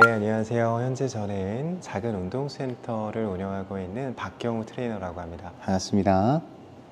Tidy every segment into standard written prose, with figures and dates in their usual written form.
네, 안녕하세요. 현재 저는 작은 운동센터를 운영하고 있는 박경우 트레이너라고 합니다. 반갑습니다.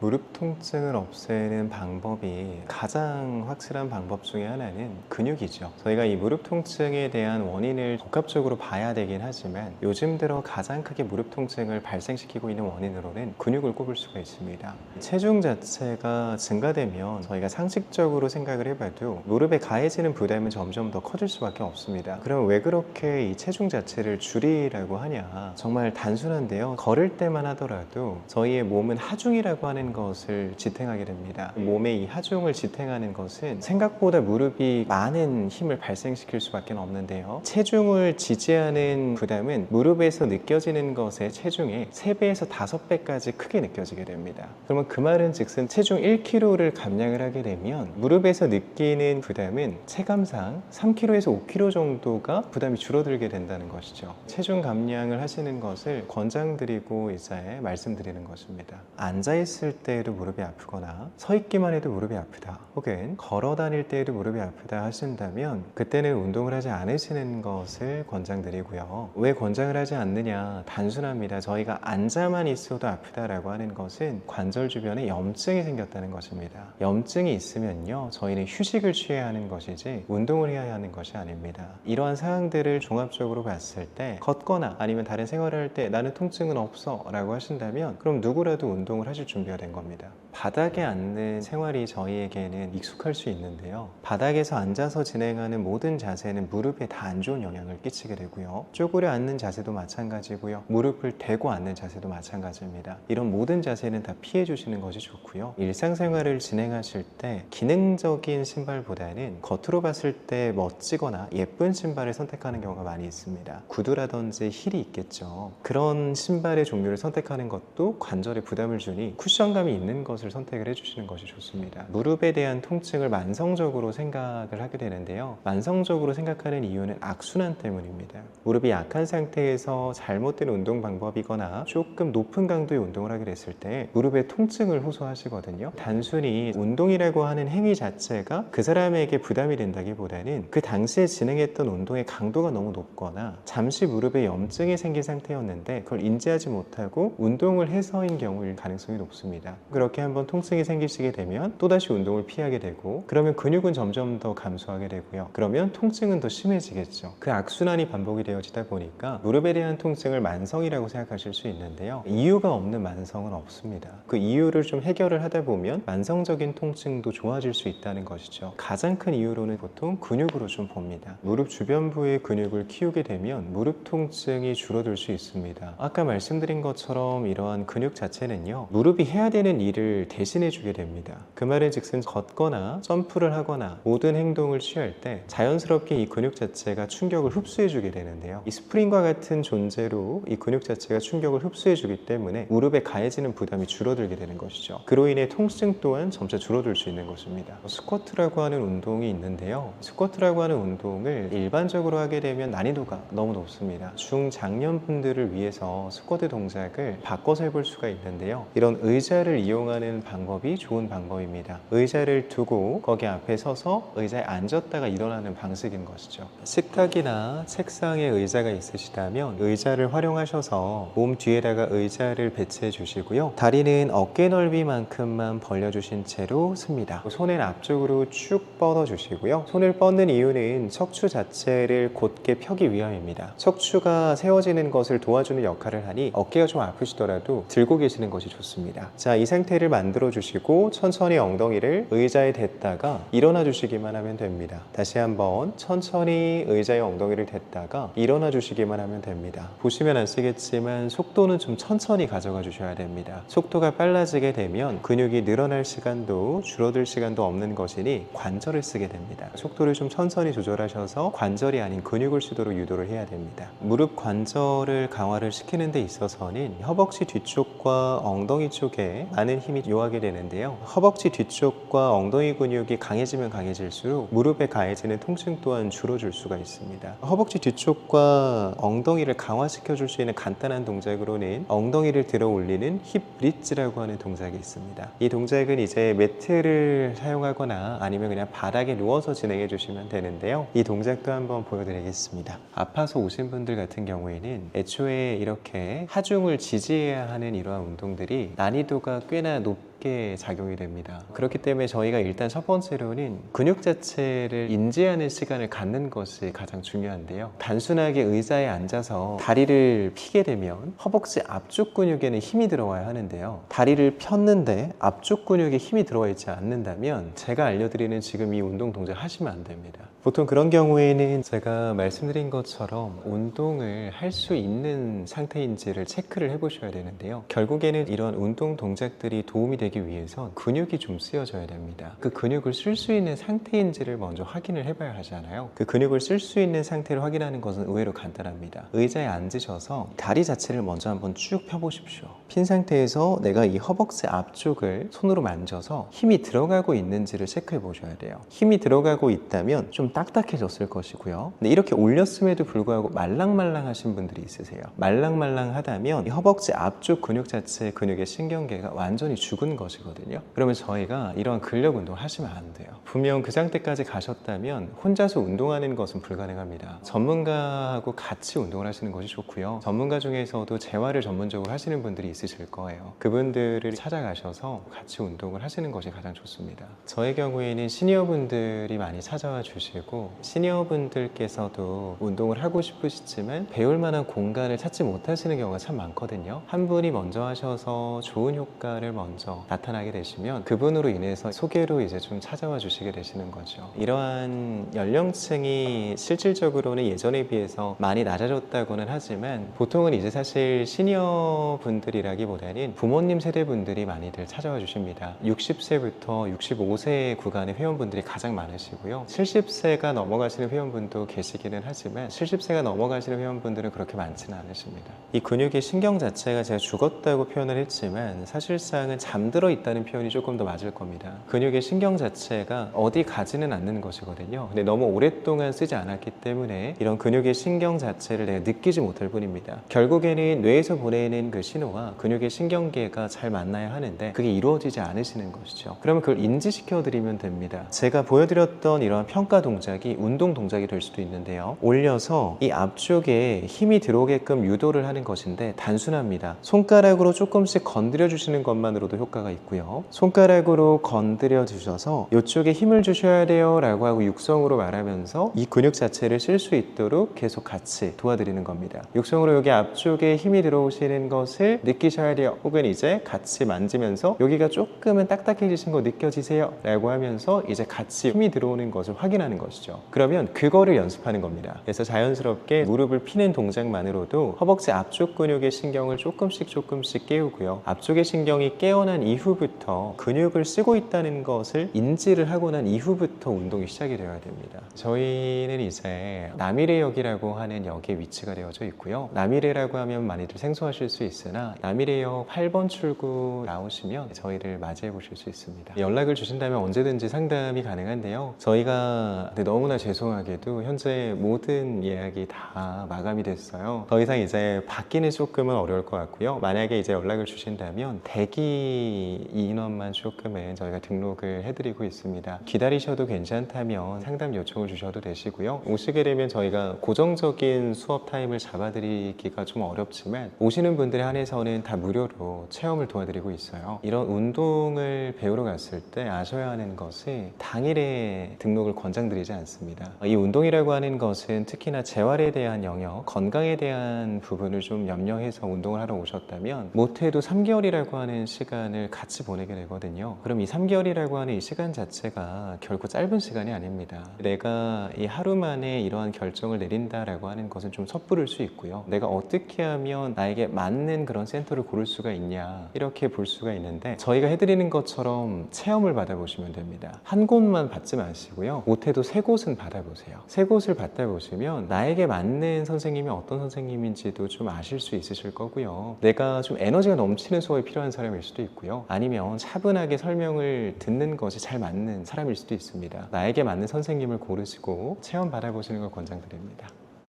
무릎 통증을 없애는 방법이 가장 확실한 방법 중에 하나는 근육이죠. 저희가 이 무릎 통증에 대한 원인을 복합적으로 봐야 되긴 하지만 요즘 들어 가장 크게 무릎 통증을 발생시키고 있는 원인으로는 근육을 꼽을 수가 있습니다. 체중 자체가 증가되면 저희가 상식적으로 생각을 해봐도 무릎에 가해지는 부담은 점점 더 커질 수밖에 없습니다. 그럼 왜 그렇게 이 체중 자체를 줄이라고 하냐? 정말 단순한데요. 걸을 때만 하더라도 저희의 몸은 하중이라고 하는 것을 지탱하게 됩니다. 몸의 이 하중을 지탱하는 것은 생각보다 무릎이 많은 힘을 발생시킬 수밖에 없는데요. 체중을 지지하는 부담은 무릎에서 느껴지는 것의 체중의 3배에서 5배까지 크게 느껴지게 됩니다. 그러면 그 말은 즉슨 체중 1kg를 감량을 하게 되면 무릎에서 느끼는 부담은 체감상 3kg에서 5kg 정도가 부담이 줄어들게 된다는 것이죠. 체중 감량을 하시는 것을 권장드리고 이제 말씀드리는 것입니다. 앉아있을 때에도 무릎이 아프거나 서 있기만 해도 무릎이 아프다, 혹은 걸어 다닐 때에도 무릎이 아프다 하신다면 그때는 운동을 하지 않으시는 것을 권장드리고요. 왜 권장을 하지 않느냐? 단순합니다. 저희가 앉아만 있어도 아프다라고 하는 것은 관절 주변에 염증이 생겼다는 것입니다. 염증이 있으면요, 저희는 휴식을 취해야 하는 것이지 운동을 해야 하는 것이 아닙니다. 이러한 사항들을 종합적으로 봤을 때 걷거나 아니면 다른 생활을 할 때 나는 통증은 없어 라고 하신다면 그럼 누구라도 운동을 하실 준비가 된 겁니다. 바닥에 앉는 생활이 저희에게는 익숙할 수 있는데요, 바닥에서 앉아서 진행하는 모든 자세는 무릎에 다 안 좋은 영향을 끼치게 되고요, 쪼그려 앉는 자세도 마찬가지고요, 무릎을 대고 앉는 자세도 마찬가지입니다. 이런 모든 자세는 다 피해 주시는 것이 좋고요, 일상생활을 진행하실 때 기능적인 신발보다는 겉으로 봤을 때 멋지거나 예쁜 신발을 선택하는 경우가 많이 있습니다. 구두라든지 힐이 있겠죠. 그런 신발의 종류를 선택하는 것도 관절에 부담을 주니 쿠션감이 있는 것을 선택을 해주시는 것이 좋습니다. 무릎에 대한 통증을 만성적으로 생각을 하게 되는데요, 만성적으로 생각하는 이유는 악순환 때문입니다. 무릎이 약한 상태에서 잘못된 운동 방법이거나 조금 높은 강도의 운동을 하게 됐을 때 무릎에 통증을 호소하시거든요. 단순히 운동이라고 하는 행위 자체가 그 사람에게 부담이 된다기보다는 그 당시에 진행했던 운동의 강도가 너무 높거나 잠시 무릎에 염증이 생긴 상태였는데 그걸 인지하지 못하고 운동을 해서인 경우일 가능성이 높습니다. 그렇게 한번 통증이 생기시게 되면 또다시 운동을 피하게 되고, 그러면 근육은 점점 더 감소하게 되고요, 그러면 통증은 더 심해지겠죠. 그 악순환이 반복이 되어지다 보니까 무릎에 대한 통증을 만성이라고 생각하실 수 있는데요, 이유가 없는 만성은 없습니다. 그 이유를 좀 해결을 하다 보면 만성적인 통증도 좋아질 수 있다는 것이죠. 가장 큰 이유로는 보통 근육으로 좀 봅니다. 무릎 주변부의 근육을 키우게 되면 무릎 통증이 줄어들 수 있습니다. 아까 말씀드린 것처럼 이러한 근육 자체는요, 무릎이 해야 되는 일을 대신해 주게 됩니다. 그 말은 즉슨 걷거나 점프를 하거나 모든 행동을 취할 때 자연스럽게 이 근육 자체가 충격을 흡수해 주게 되는데요, 이 스프링과 같은 존재로 이 근육 자체가 충격을 흡수해 주기 때문에 무릎에 가해지는 부담이 줄어들게 되는 것이죠. 그로 인해 통증 또한 점차 줄어들 수 있는 것입니다. 스쿼트라고 하는 운동이 있는데요, 스쿼트라고 하는 운동을 일반적으로 하게 되면 난이도가 너무 높습니다. 중장년분들을 위해서 스쿼트 동작을 바꿔서 해볼 수가 있는데요, 이런 의자를 이용하는 방법이 좋은 방법입니다. 의자를 두고 거기 앞에 서서 의자에 앉았다가 일어나는 방식인 것이죠. 식탁이나 책상에 의자가 있으시다면 의자를 활용하셔서 몸 뒤에다가 의자를 배치해 주시고요, 다리는 어깨 넓이만큼만 벌려주신 채로 씁니다. 손은 앞쪽으로 쭉 뻗어 주시고요, 손을 뻗는 이유는 척추 자체를 곧게 펴기 위함입니다. 척추가 세워지는 것을 도와주는 역할을 하니 어깨가 좀 아프시더라도 들고 계시는 것이 좋습니다. 자, 이 상태를 만들어 주시고 천천히 엉덩이를 의자에 댔다가 일어나 주시기만 하면 됩니다. 다시 한번 천천히 의자에 엉덩이를 댔다가 일어나 주시기만 하면 됩니다. 보시면 아시겠지만 속도는 좀 천천히 가져가 주셔야 됩니다. 속도가 빨라지게 되면 근육이 늘어날 시간도 줄어들 시간도 없는 것이니 관절을 쓰게 됩니다. 속도를 좀 천천히 조절하셔서 관절이 아닌 근육을 쓰도록 유도를 해야 됩니다. 무릎 관절을 강화를 시키는 데 있어서는 허벅지 뒤쪽과 엉덩이 쪽에 많은 힘이 요하게 되는데요. 허벅지 뒤쪽과 엉덩이 근육이 강해지면 강해질수록 무릎에 가해지는 통증 또한 줄어들 수가 있습니다. 허벅지 뒤쪽과 엉덩이를 강화시켜 줄 수 있는 간단한 동작으로는 엉덩이를 들어 올리는 힙 브릿지라고 하는 동작이 있습니다. 이 동작은 이제 매트를 사용하거나 아니면 그냥 바닥에 누워서 진행해 주시면 되는데요. 이 동작도 한번 보여드리겠습니다. 아파서 오신 분들 같은 경우에는 애초에 이렇게 하중을 지지해야 하는 이러한 운동들이 난이도가 꽤나 높게 작용이 됩니다. 그렇기 때문에 저희가 일단 첫 번째로는 근육 자체를 인지하는 시간을 갖는 것이 가장 중요한데요. 단순하게 의자에 앉아서 다리를 펴게 되면 허벅지 앞쪽 근육에는 힘이 들어와야 하는데요. 다리를 폈는데 앞쪽 근육에 힘이 들어와 있지 않는다면 제가 알려드리는 지금 이 운동 동작 하시면 안 됩니다. 보통 그런 경우에는 제가 말씀드린 것처럼 운동을 할 수 있는 상태인지를 체크를 해보셔야 되는데요. 결국에는 이런 운동 동작들이 도움이 되기 위해선 근육이 좀 쓰여져야 됩니다. 그 근육을 쓸 수 있는 상태인지를 먼저 확인을 해봐야 하잖아요. 그 근육을 쓸 수 있는 상태를 확인하는 것은 의외로 간단합니다. 의자에 앉으셔서 다리 자체를 먼저 한번 쭉 펴보십시오. 핀 상태에서 내가 이 허벅지 앞쪽을 손으로 만져서 힘이 들어가고 있는지를 체크해 보셔야 돼요. 힘이 들어가고 있다면 좀 딱딱해졌을 것이고요. 근데 이렇게 올렸음에도 불구하고 말랑말랑하신 분들이 있으세요. 말랑말랑하다면 이 허벅지 앞쪽 근육 자체의 근육의 신경계가 완전히 죽은 것이거든요. 그러면 저희가 이런 근력 운동을 하시면 안 돼요. 분명 그 상태까지 가셨다면 혼자서 운동하는 것은 불가능합니다. 전문가하고 같이 운동을 하시는 것이 좋고요. 전문가 중에서도 재활을 전문적으로 하시는 분들이 있으실 거예요. 그분들을 찾아가셔서 같이 운동을 하시는 것이 가장 좋습니다. 저의 경우에는 시니어분들이 많이 찾아와 주시고 시니어분들께서도 운동을 하고 싶으시지만 배울 만한 공간을 찾지 못하시는 경우가 참 많거든요. 한 분이 먼저 하셔서 좋은 효과를 먼저 나타나게 되시면 그분으로 인해서 소개로 이제 좀 찾아와 주시게 되시는 거죠. 이러한 연령층이 실질적으로는 예전에 비해서 많이 낮아졌다고는 하지만 보통은 이제 사실 시니어 분들이라기보다는 부모님 세대 분들이 많이들 찾아와 주십니다. 60세부터 65세 구간의 회원분들이 가장 많으시고요. 70세가 넘어가시는 회원분도 계시기는 하지만 70세가 넘어가시는 회원분들은 그렇게 많지는 않으십니다. 이 근육의 신경 자체가 제가 죽었다고 표현을 했지만 사실상은 잠들어 있다는 표현이 조금 더 맞을 겁니다. 근육의 신경 자체가 어디 가지는 않는 것이거든요. 근데 너무 오랫동안 쓰지 않았기 때문에 이런 근육의 신경 자체를 내가 느끼지 못할 뿐입니다. 결국에는 뇌에서 보내는 그 신호와 근육의 신경계가 잘 만나야 하는데 그게 이루어지지 않으시는 것이죠. 그러면 그걸 인지시켜 드리면 됩니다. 제가 보여드렸던 이러한 평가 동작이 운동 동작이 될 수도 있는데요. 올려서 이 앞쪽에 힘이 들어오게끔 유도를 하는 것인데 단순합니다. 손가락으로 조금씩 건드려 주시는 것만으로도 효과가 있고요. 손가락으로 건드려 주셔서 이쪽에 힘을 주셔야 돼요 라고 하고 육성으로 말하면서 이 근육 자체를 쓸 수 있도록 계속 같이 도와드리는 겁니다. 육성으로 여기 앞쪽에 힘이 들어오시는 것을 느끼셔야 돼요. 혹은 이제 같이 만지면서 여기가 조금은 딱딱해지신 거 느껴지세요? 라고 하면서 이제 같이 힘이 들어오는 것을 확인하는 것이죠. 그러면 그거를 연습하는 겁니다. 그래서 자연스럽게 무릎을 피는 동작만으로도 허벅지 앞쪽 근육의 신경을 조금씩 깨우고요. 앞쪽의 신경이 깨어난 이후부터 근육을 쓰고 있다는 것을 인지를 하고 난 이후부터 운동이 시작이 되어야 됩니다. 저희는 이제 남이래역이라고 하는 역에 위치가 되어져 있고요. 남이래라고 하면 많이들 생소하실 수 있으나 남이래역 8번 출구 나오시면 저희를 맞이해 보실 수 있습니다. 연락을 주신다면 언제든지 상담이 가능한데요. 저희가 너무나 죄송하게도 현재 모든 예약이 다 마감이 됐어요. 더 이상 이제 받기는 조금은 어려울 것 같고요. 만약에 이제 연락을 주신다면 대기 인원만 조금은 저희가 등록을 해드리고 있습니다. 기다리셔도 괜찮다면 상담 요청을 주셔도 되시고요. 오시게 되면 저희가 고정적인 수업 타임을 잡아드리기가 좀 어렵지만 오시는 분들에 한해서는 다 무료로 체험을 도와드리고 있어요. 이런 운동을 배우러 갔을 때 아셔야 하는 것이 당일에 등록을 권장드리지 않습니다. 이 운동이라고 하는 것은 특히나 재활에 대한 영역, 건강에 대한 부분을 좀 염려해서 운동을 하러 오셨다면 못해도 3개월이라고 하는 시간을 같이 보내게 되거든요. 그럼 이 3개월이라고 하는 이 시간 자체가 결코 짧은 시간이 아닙니다. 내가 이 하루 만에 이러한 결정을 내린다라고 하는 것은 좀 섣부를 수 있고요. 내가 어떻게 하면 나에게 맞는 그런 센터를 고를 수가 있냐 이렇게 볼 수가 있는데 저희가 해드리는 것처럼 체험을 받아보시면 됩니다. 한 곳만 받지 마시고요. 못해도 3 세 곳은 받아보세요. 세 곳을 받아보시면 나에게 맞는 선생님이 어떤 선생님인지도 좀 아실 수 있으실 거고요. 내가 좀 에너지가 넘치는 수업이 필요한 사람일 수도 있고요. 아니면 차분하게 설명을 듣는 것이 잘 맞는 사람일 수도 있습니다. 나에게 맞는 선생님을 고르시고 체험 받아보시는 걸 권장드립니다.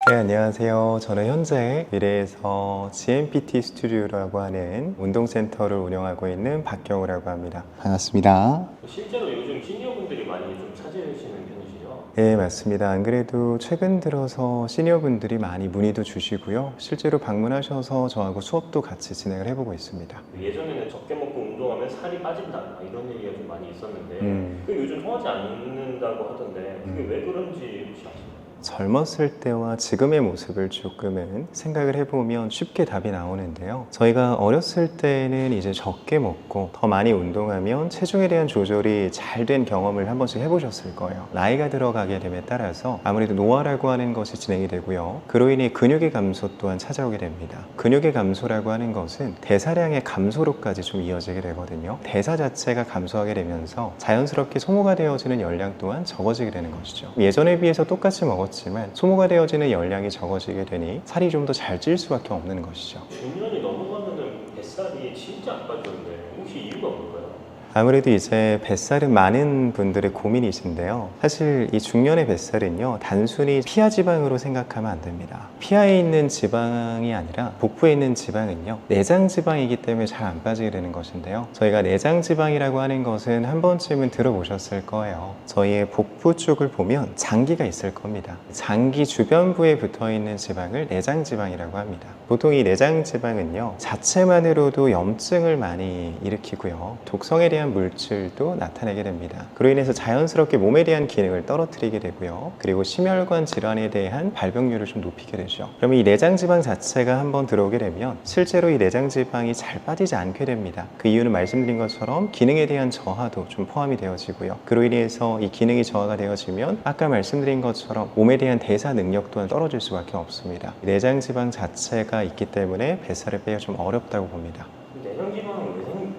네, 안녕하세요. 저는 현재 미래에서 GMPT 스튜디오라고 하는 운동센터를 운영하고 있는 박경우라고 합니다. 반갑습니다. 실제로 요즘 시니어분들이 많이 좀 찾으시는 편이시죠? 네, 맞습니다. 안 그래도 최근 들어서 시니어분들이 많이 문의도 주시고요. 실제로 방문하셔서 저하고 수업도 같이 진행을 해보고 있습니다. 예전에는 적게 먹고 운동하면 살이 빠진다 이런 얘기가 좀 많이 있었는데 그게 요즘 통하지 않는다고 하던데 그게 왜 그런지 혹시 아시나요? 젊었을 때와 지금의 모습을 조금은 생각을 해보면 쉽게 답이 나오는데요. 저희가 어렸을 때는 이제 적게 먹고 더 많이 운동하면 체중에 대한 조절이 잘 된 경험을 한 번씩 해보셨을 거예요. 나이가 들어가게 됨에 따라서 아무래도 노화라고 하는 것이 진행이 되고요. 그로 인해 근육의 감소 또한 찾아오게 됩니다. 근육의 감소라고 하는 것은 대사량의 감소로까지 좀 이어지게 되거든요. 대사 자체가 감소하게 되면서 자연스럽게 소모가 되어지는 열량 또한 적어지게 되는 것이죠. 예전에 비해서 똑같이 먹었지만 소모가 되어지는 열량이 적어지게 되니 살이 좀 더 잘 찔 수밖에 없는 것이죠. 중년이 넘어가면은 뱃살이 진짜 안 빠지는데 혹시 이유가 뭘까요? 아무래도 이제 뱃살은 많은 분들의 고민이신데요. 사실 이 중년의 뱃살은요, 단순히 피하 지방으로 생각하면 안 됩니다. 피하에 있는 지방이 아니라 복부에 있는 지방은요, 내장 지방이기 때문에 잘 안 빠지게 되는 것인데요. 저희가 내장 지방이라고 하는 것은 한 번쯤은 들어보셨을 거예요. 저희의 복부 쪽을 보면 장기가 있을 겁니다. 장기 주변부에 붙어 있는 지방을 내장 지방이라고 합니다. 보통 이 내장 지방은요, 자체만으로도 염증을 많이 일으키고요. 독성에 대한 물질도 나타내게 됩니다. 그로 인해서 자연스럽게 몸에 대한 기능을 떨어뜨리게 되고요. 그리고 심혈관 질환에 대한 발병률을 좀 높이게 되죠. 그러면 이 내장 지방 자체가 한번 들어오게 되면 실제로 이 내장 지방이 잘 빠지지 않게 됩니다. 그 이유는 말씀드린 것처럼 기능에 대한 저하도 좀 포함이 되어지고요. 그로 인해서 이 기능이 저하가 되어지면 아까 말씀드린 것처럼 몸에 대한 대사 능력 또한 떨어질 수밖에 없습니다. 내장 지방 자체가 있기 때문에 뱃살을 빼기가 좀 어렵다고 봅니다. 내장 지방은 왜 생기는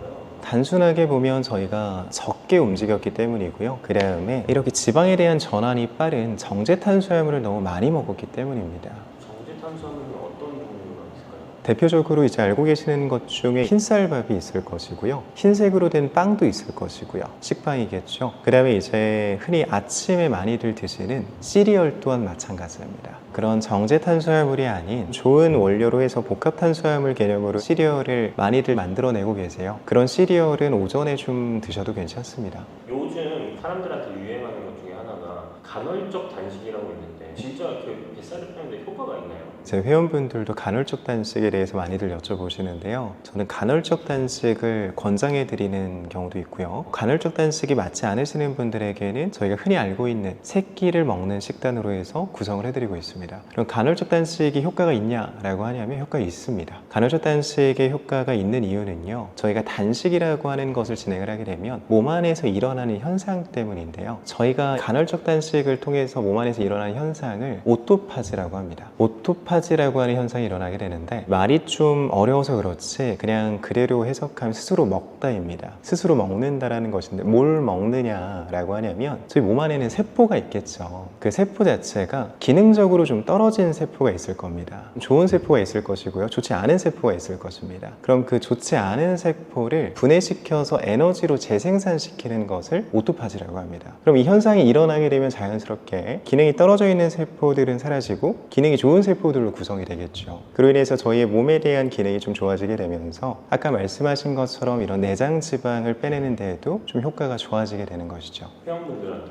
걸까요? 단순하게 보면 저희가 적게 움직였기 때문이고요. 그 다음에 이렇게 지방에 대한 전환이 빠른 정제 탄수화물을 너무 많이 먹었기 때문입니다. 정제 탄수화물은 어떤 종류가 있을까요? 대표적으로 이제 알고 계시는 것 중에 흰쌀밥이 있을 것이고요. 흰색으로 된 빵도 있을 것이고요. 식빵이겠죠. 그 다음에 이제 흔히 아침에 많이들 드시는 시리얼 또한 마찬가지입니다. 그런 정제 탄수화물이 아닌 좋은 원료로 해서 복합 탄수화물 개념으로 시리얼을 많이들 만들어내고 계세요. 그런 시리얼은 오전에 좀 드셔도 괜찮습니다. 요즘 사람들한테 유행하는 것 중에 하나가 간헐적 단식이라고 있는데 진짜 그 뱃살을 빼는데 효과가 있나요? 제 회원분들도 간헐적 단식에 대해서 많이들 여쭤보시는데요. 저는 간헐적 단식을 권장해 드리는 경우도 있고요. 간헐적 단식이 맞지 않으시는 분들에게는 저희가 흔히 알고 있는 세 끼를 먹는 식단으로 해서 구성을 해드리고 있습니다. 그럼 간헐적 단식이 효과가 있냐라고 하냐면 효과가 있습니다. 간헐적 단식의 효과가 있는 이유는요. 저희가 단식이라고 하는 것을 진행을 하게 되면 몸 안에서 일어나는 현상 때문인데요. 저희가 간헐적 단식을 통해서 몸 안에서 일어나는 현상을 오토파지라고 합니다. 오토파지라고 하는 현상이 일어나게 되는데 말이 좀 어려워서 그렇지 그냥 그대로 해석하면 스스로 먹다입니다. 스스로 먹는다라는 것인데 뭘 먹느냐라고 하냐면 저희 몸 안에는 세포가 있겠죠. 그 세포 자체가 기능적으로 좀 떨어진 세포가 있을 겁니다. 좋은 세포가 있을 것이고요. 좋지 않은 세포가 있을 것입니다. 그럼 그 좋지 않은 세포를 분해시켜서 에너지로 재생산시키는 것을 오토파지라고 합니다. 그럼 이 현상이 일어나게 되면 자연스럽게 기능이 떨어져 있는 세포들은 사라지고 기능이 좋은 세포들로 구성이 되겠죠. 그로 인해서 저희의 몸에 대한 기능이 좀 좋아지게 되면서 아까 말씀하신 것처럼 이런 내장 지방을 빼내는 데에도 좀 효과가 좋아지게 되는 것이죠. 회원분들한테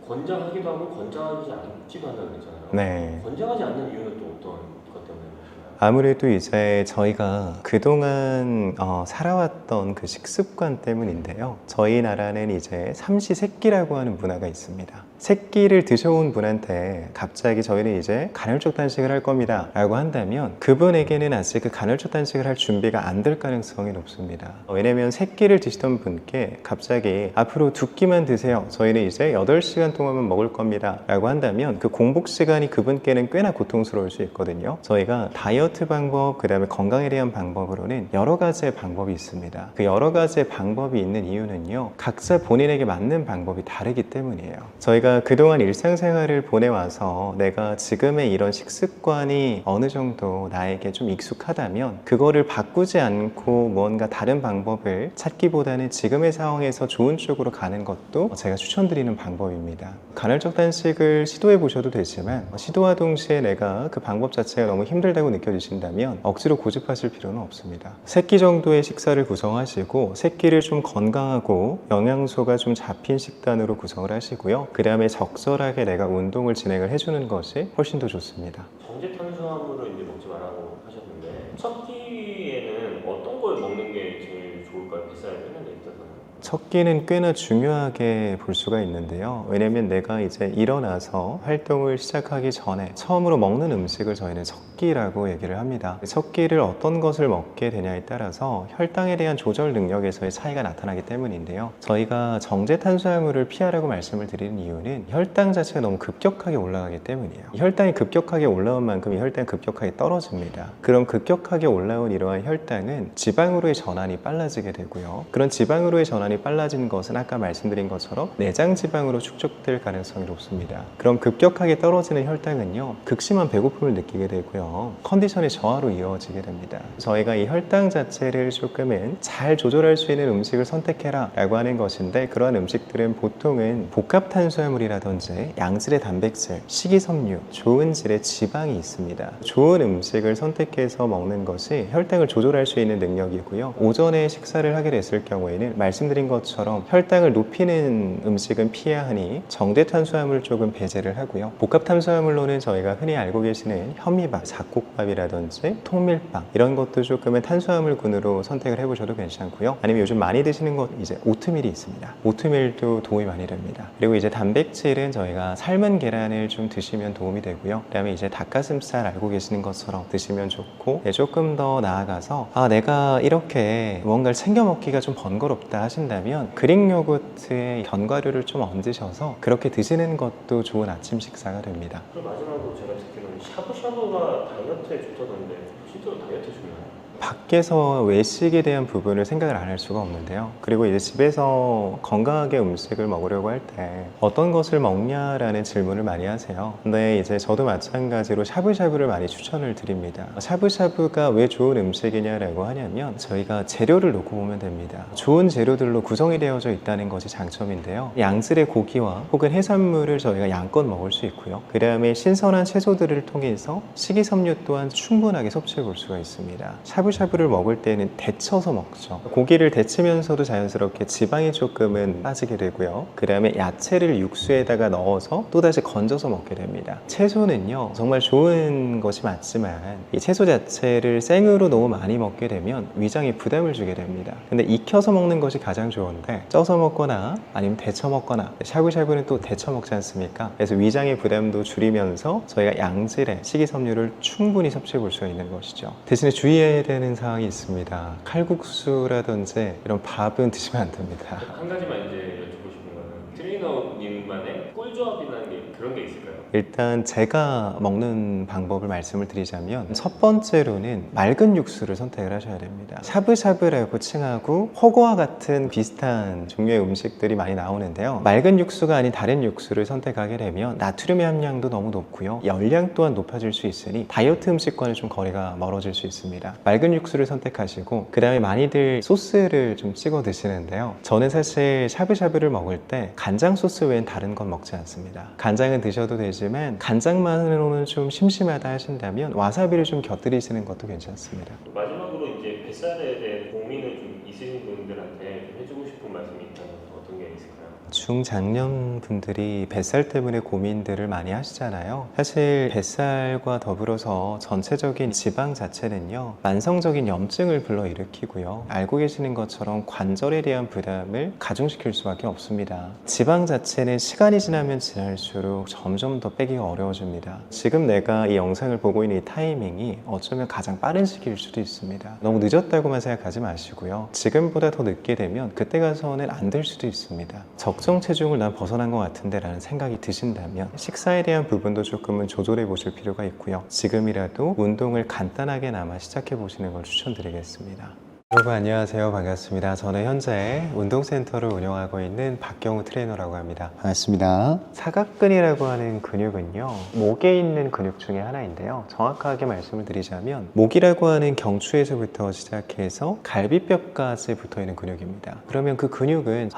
권장하기도 하고 권장하지 않지도 않는다고 했잖아요. 네. 권장하지 않는 이유는 또 어떤 것 때문에 그러시나요? 아무래도 이제 저희가 그동안 살아왔던 그 식습관 때문인데요. 저희 나라는 이제 삼시세끼라고 하는 문화가 있습니다. 새끼를 드셔온 분한테 갑자기 저희는 이제 간헐적 단식을 할 겁니다 라고 한다면 그분에게는 아직 그 간헐적 단식을 할 준비가 안 될 가능성이 높습니다. 왜냐면 새끼를 드시던 분께 갑자기 앞으로 2끼만 드세요. 저희는 이제 8시간 동안만 먹을 겁니다 라고 한다면 그 공복 시간이 그분께는 꽤나 고통스러울 수 있거든요. 저희가 다이어트 방법, 그 다음에 건강에 대한 방법으로는 여러 가지의 방법이 있습니다. 그 여러 가지의 방법이 있는 이유는요. 각자 본인에게 맞는 방법이 다르기 때문이에요. 저희가 저희가 그동안 일상생활을 보내와서 내가 지금의 이런 식습관이 어느 정도 나에게 좀 익숙하다면 그거를 바꾸지 않고 뭔가 다른 방법을 찾기보다는 지금의 상황에서 좋은 쪽으로 가는 것도 제가 추천드리는 방법입니다. 간헐적 단식을 시도해 보셔도 되지만 시도와 동시에 내가 그 방법 자체가 너무 힘들다고 느껴지신다면 억지로 고집하실 필요는 없습니다. 3끼 정도의 식사를 구성하시고 3끼를 좀 건강하고 영양소가 좀 잡힌 식단으로 구성을 하시고요. 그 다음에 적절하게 내가 운동을 진행을 해주는 것이 훨씬 더 좋습니다. 정제 탄수화물을 이제 먹지 말라고 하셨는데 첫 끼에는 어떤 걸 먹는 게 제일 좋을까요? 뱃살을 빼는 데 있어서는? 첫 끼는 꽤나 중요하게 볼 수가 있는데요. 왜냐면 내가 이제 일어나서 활동을 시작하기 전에 처음으로 먹는 음식을 저희는 첫 끼라고 얘기를 합니다. 첫 끼를 어떤 것을 먹게 되냐에 따라서 혈당에 대한 조절 능력에서의 차이가 나타나기 때문인데요. 저희가 정제 탄수화물을 피하라고 말씀을 드리는 이유는 혈당 자체가 너무 급격하게 올라가기 때문이에요. 혈당이 급격하게 올라온 만큼 이 혈당이 급격하게 떨어집니다. 그럼 급격하게 올라온 이러한 혈당은 지방으로의 전환이 빨라지게 되고요. 그런 지방으로의 전환이 빨라진 것은 아까 말씀드린 것처럼 내장 지방으로 축적될 가능성이 높습니다. 그럼 급격하게 떨어지는 혈당은요, 극심한 배고픔을 느끼게 되고요. 컨디션의 저하로 이어지게 됩니다. 저희가 이 혈당 자체를 조금은 잘 조절할 수 있는 음식을 선택해라 라고 하는 것인데, 그러한 음식들은 보통은 복합 탄수화물이라든지 양질의 단백질, 식이섬유, 좋은 질의 지방이 있습니다. 좋은 음식을 선택해서 먹는 것이 혈당을 조절할 수 있는 능력이고요. 오전에 식사를 하게 됐을 경우에는 말씀드린 것처럼 혈당을 높이는 음식은 피해야 하니 정제 탄수화물 쪽은 배제를 하고요. 복합 탄수화물로는 저희가 흔히 알고 계시는 현미밥, 잡곡밥이라든지 통밀빵 이런 것도 조금은 탄수화물군으로 선택을 해보셔도 괜찮고요. 아니면 요즘 많이 드시는 것 이제 오트밀이 있습니다. 오트밀도 도움이 많이 됩니다. 그리고 이제 단백질은 저희가 삶은 계란을 좀 드시면 도움이 되고요. 그다음에 이제 닭가슴살 알고 계시는 것처럼 드시면 좋고, 조금 더 나아가서 내가 이렇게 뭔가를 챙겨 먹기가 좀 번거롭다 하신다면 그릭 요거트에 견과류를 좀 얹으셔서 그렇게 드시는 것도 좋은 아침 식사가 됩니다. 그리고 마지막으로 제가 듣기로는 샤브샤브가 다이어트에 좋다던데 실제로 다이어트 중요해요? 밖에서 외식에 대한 부분을 생각을 안 할 수가 없는데요. 그리고 이제 집에서 건강하게 음식을 먹으려고 할 때 어떤 것을 먹냐라는 질문을 많이 하세요. 근데 이제 저도 마찬가지로 샤브샤브를 많이 추천을 드립니다. 샤브샤브가 왜 좋은 음식이냐라고 하냐면 저희가 재료를 놓고 보면 됩니다. 좋은 재료들로 구성이 되어져 있다는 것이 장점인데요. 양질의 고기와 혹은 해산물을 저희가 양껏 먹을 수 있고요. 그 다음에 신선한 채소들을 통해서 식이섬유 또한 충분하게 섭취해 볼 수가 있습니다. 샤브샤브를 먹을 때는 데쳐서 먹죠. 고기를 데치면서도 자연스럽게 지방이 조금은 빠지게 되고요. 그 다음에 야채를 육수에다가 넣어서 또다시 건져서 먹게 됩니다. 채소는요, 정말 좋은 것이 맞지만 이 채소 자체를 생으로 너무 많이 먹게 되면 위장에 부담을 주게 됩니다. 근데 익혀서 먹는 것이 가장 좋은데 쪄서 먹거나 아니면 데쳐 먹거나, 샤브샤브는 또 데쳐 먹지 않습니까? 그래서 위장의 부담도 줄이면서 저희가 양질의 식이섬유를 충분히 섭취해 볼 수가 있는 것이죠. 대신에 주의해야 되는 사항이 있습니다. 칼국수라든지 이런 밥은 드시면 안 됩니다. 한 가지만 이제 여쭙고 싶은 거는 트레이너님만의 꿀조합이라는 게 그런 게 있을까요? 일단 제가 먹는 방법을 말씀을 드리자면 첫 번째로는 맑은 육수를 선택을 하셔야 됩니다. 샤브샤브라고 칭하고 허거와 같은 비슷한 종류의 음식들이 많이 나오는데요. 맑은 육수가 아닌 다른 육수를 선택하게 되면 나트륨의 함량도 너무 높고요. 열량 또한 높아질 수 있으니 다이어트 음식과는 좀 거리가 멀어질 수 있습니다. 맑은 육수를 선택하시고, 그 다음에 많이들 소스를 좀 찍어 드시는데요. 저는 사실 샤브샤브를 먹을 때 간장 소스 외엔 다른 건 먹지 않습니다. 간장은 드셔도 되지만 간장만으로는 좀 심심하다 하신다면 와사비를 좀 곁들이시는 것도 괜찮습니다. 마지막으로 이제 뱃살에 대해 고민을 좀 있으신 분들한테 좀 해주고 싶은 말씀이 있다면 어떤 게 있을까요? 중장년 분들이 뱃살 때문에 고민들을 많이 하시잖아요. 사실 뱃살과 더불어서 전체적인 지방 자체는요, 만성적인 염증을 불러일으키고요. 알고 계시는 것처럼 관절에 대한 부담을 가중시킬 수밖에 없습니다. 지방 자체는 시간이 지나면 지날수록 점점 더 빼기가 어려워집니다. 지금 내가 이 영상을 보고 있는 이 타이밍이 어쩌면 가장 빠른 시기일 수도 있습니다. 너무 늦었다고만 생각하지 마시고요. 지금보다 더 늦게 되면 그때 가서는 안 될 수도 있습니다. 적정 체중을 난 벗어난 것 같은데 라는 생각이 드신다면 식사에 대한 부분도 조금은 조절해 보실 필요가 있고요. 지금이라도 운동을 간단하게나마 시작해 보시는 걸 추천드리겠습니다. 여러분 안녕하세요. 반갑습니다. 저는 현재 운동센터를 운영하고 있는 박경우 트레이너라고 합니다. 반갑습니다. 사각근이라고 하는 근육은요, 목에 있는 근육 중에 하나인데요. 정확하게 말씀을 드리자면 목이라고 하는 경추에서부터 시작해서 갈비뼈까지 붙어 있는 근육입니다. 그러면 그 근육은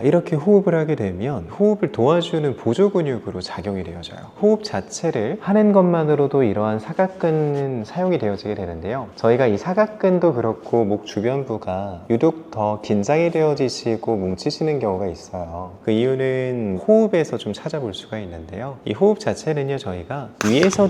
이렇게 호흡을 하게 되면 호흡을 도와주는 보조 근육으로 작용이 되어져요. 호흡 자체를 하는 것만으로도 이러한 사각근은 사용이 되어지게 되는데요. 저희가 이 사각근도 그렇고 목 주변부가 유독 더 긴장이 되어지시고 뭉치시는 경우가 있어요. 그 이유는 호흡에서 좀 찾아볼 수가 있는데요. 이 호흡 자체는요, 저희가 위에서